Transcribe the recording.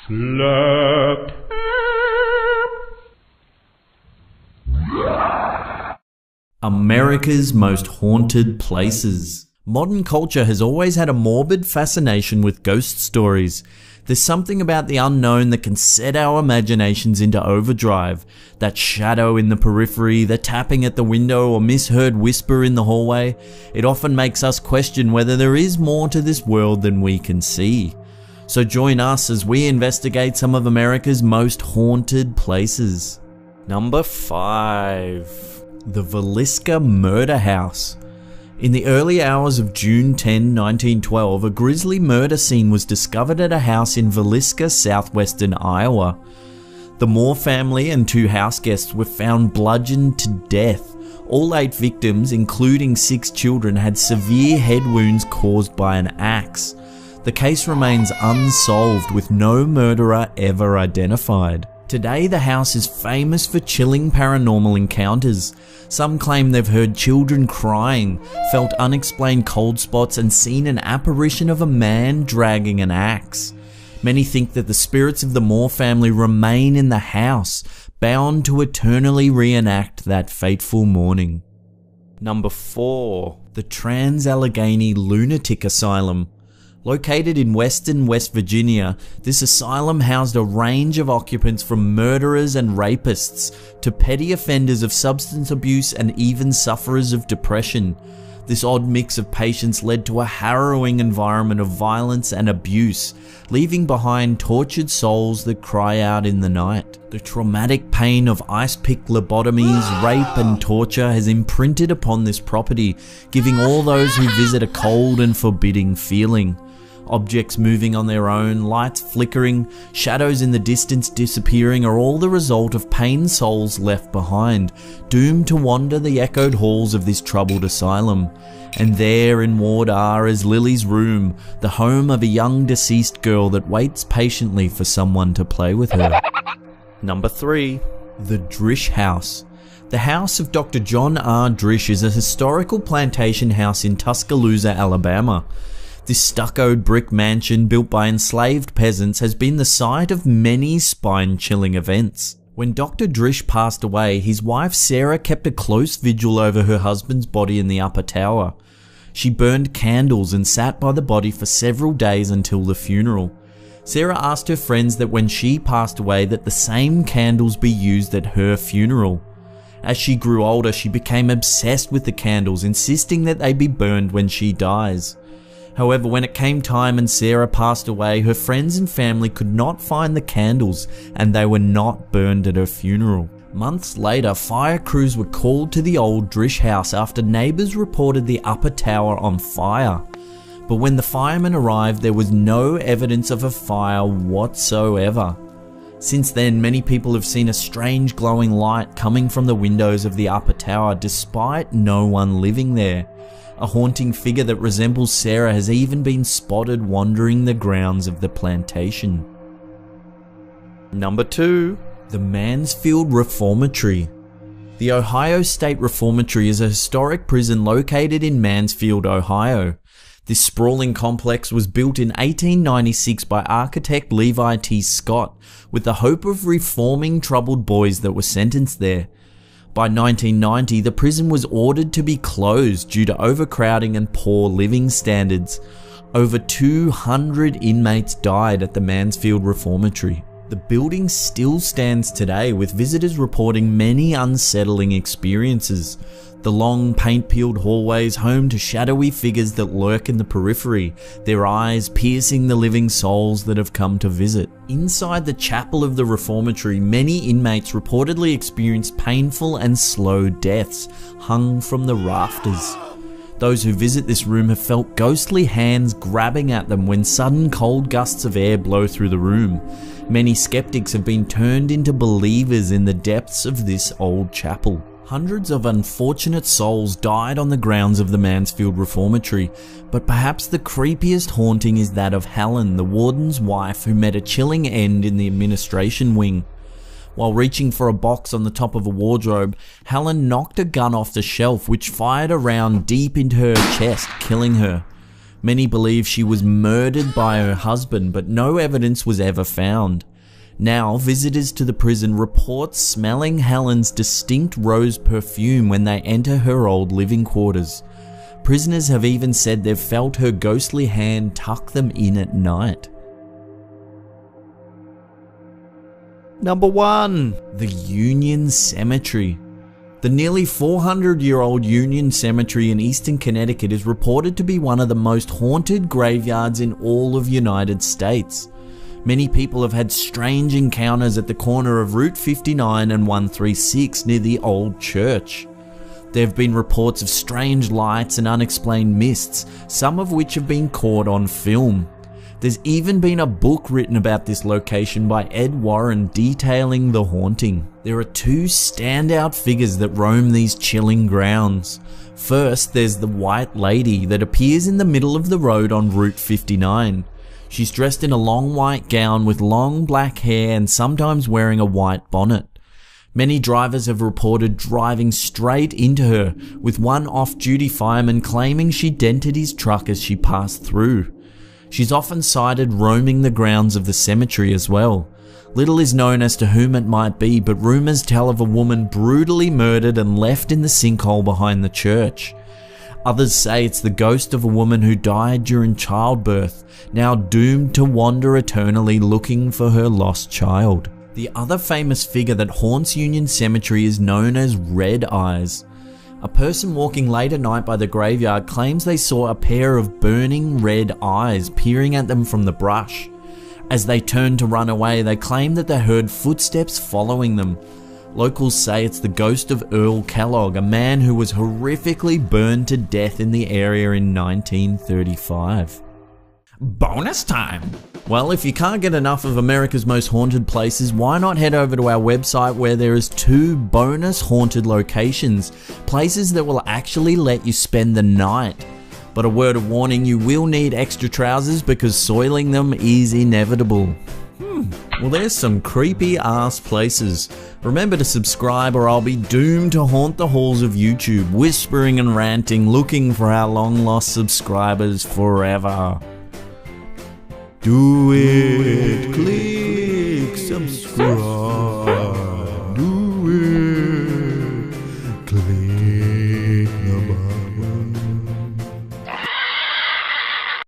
Slept. America's most haunted places. Modern culture has always had a morbid fascination with ghost stories. There's something about the unknown that can set our imaginations into overdrive. That shadow in the periphery, the tapping at the window or misheard whisper in the hallway. It often makes us question whether there is more to this world than we can see. So join us as we investigate some of America's most haunted places. Number 5. The Villisca Murder House. In the early hours of June 10, 1912, a grisly murder scene was discovered at a house in Villisca, southwestern Iowa. The Moore family and 2 house guests were found bludgeoned to death. All 8 victims, including 6 children, had severe head wounds caused by an axe. The case remains unsolved, with no murderer ever identified. Today, the house is famous for chilling paranormal encounters. Some claim they've heard children crying, felt unexplained cold spots, and seen an apparition of a man dragging an axe. Many think that the spirits of the Moore family remain in the house, bound to eternally reenact that fateful morning. Number 4. The Trans-Allegheny Lunatic Asylum. Located in western West Virginia, this asylum housed a range of occupants from murderers and rapists to petty offenders of substance abuse and even sufferers of depression. This odd mix of patients led to a harrowing environment of violence and abuse, leaving behind tortured souls that cry out in the night. The traumatic pain of ice-pick lobotomies, rape and torture has imprinted upon this property, giving all those who visit a cold and forbidding feeling. Objects moving on their own, lights flickering, shadows in the distance disappearing are all the result of pained souls left behind, doomed to wander the echoed halls of this troubled asylum. And there in Ward R is Lily's room, the home of a young deceased girl that waits patiently for someone to play with her. Number 3. The Drish House. The house of Dr. John R. Drish is a historical plantation house in Tuscaloosa, Alabama. This stuccoed brick mansion built by enslaved peasants has been the site of many spine-chilling events. When Dr. Drish passed away, his wife Sarah kept a close vigil over her husband's body in the upper tower. She burned candles and sat by the body for several days until the funeral. Sarah asked her friends that when she passed away that the same candles be used at her funeral. As she grew older, she became obsessed with the candles, insisting that they be burned when she dies. However, when it came time and Sarah passed away, her friends and family could not find the candles and they were not burned at her funeral. Months later, fire crews were called to the old Drish house after neighbours reported the upper tower on fire. But when the firemen arrived, there was no evidence of a fire whatsoever. Since then, many people have seen a strange glowing light coming from the windows of the upper tower despite no one living there. A haunting figure that resembles Sarah has even been spotted wandering the grounds of the plantation. Number 2. The Mansfield Reformatory. The Ohio State Reformatory is a historic prison located in Mansfield, Ohio. This sprawling complex was built in 1896 by architect Levi T. Scott with the hope of reforming troubled boys that were sentenced there. By 1990, the prison was ordered to be closed due to overcrowding and poor living standards. Over 200 inmates died at the Mansfield Reformatory. The building still stands today, with visitors reporting many unsettling experiences. The long, paint-peeled hallways home to shadowy figures that lurk in the periphery, their eyes piercing the living souls that have come to visit. Inside the chapel of the reformatory, many inmates reportedly experienced painful and slow deaths hung from the rafters. Those who visit this room have felt ghostly hands grabbing at them when sudden cold gusts of air blow through the room. Many skeptics have been turned into believers in the depths of this old chapel. Hundreds of unfortunate souls died on the grounds of the Mansfield Reformatory, but perhaps the creepiest haunting is that of Helen, the warden's wife, who met a chilling end in the administration wing. While reaching for a box on the top of a wardrobe, Helen knocked a gun off the shelf which fired a round deep into her chest, killing her. Many believe she was murdered by her husband, but no evidence was ever found. Now, visitors to the prison report smelling Helen's distinct rose perfume when they enter her old living quarters. Prisoners have even said they've felt her ghostly hand tuck them in at night. Number 1. The Union Cemetery. The nearly 400-year-old Union Cemetery in eastern Connecticut is reported to be one of the most haunted graveyards in all of the United States. Many people have had strange encounters at the corner of Route 59 and 136 near the old church. There have been reports of strange lights and unexplained mists, some of which have been caught on film. There's even been a book written about this location by Ed Warren detailing the haunting. There are two standout figures that roam these chilling grounds. First, there's the White Lady that appears in the middle of the road on Route 59. She's dressed in a long white gown with long black hair and sometimes wearing a white bonnet. Many drivers have reported driving straight into her, with one off-duty fireman claiming she dented his truck as she passed through. She's often sighted roaming the grounds of the cemetery as well. Little is known as to whom it might be, but rumours tell of a woman brutally murdered and left in the sinkhole behind the church. Others say it's the ghost of a woman who died during childbirth, now doomed to wander eternally looking for her lost child. The other famous figure that haunts Union Cemetery is known as Red Eyes. A person walking late at night by the graveyard claims they saw a pair of burning red eyes peering at them from the brush. As they turned to run away, they claim that they heard footsteps following them. Locals say it's the ghost of Earl Kellogg, a man who was horrifically burned to death in the area in 1935. Bonus time! Well, if you can't get enough of America's most haunted places, why not head over to our website where there is 2 bonus haunted locations, places that will actually let you spend the night. But a word of warning, you will need extra trousers because soiling them is inevitable. Well, there's some creepy ass places. Remember to subscribe or I'll be doomed to haunt the halls of YouTube, whispering and ranting, looking for our long lost subscribers forever. Do it, click subscribe.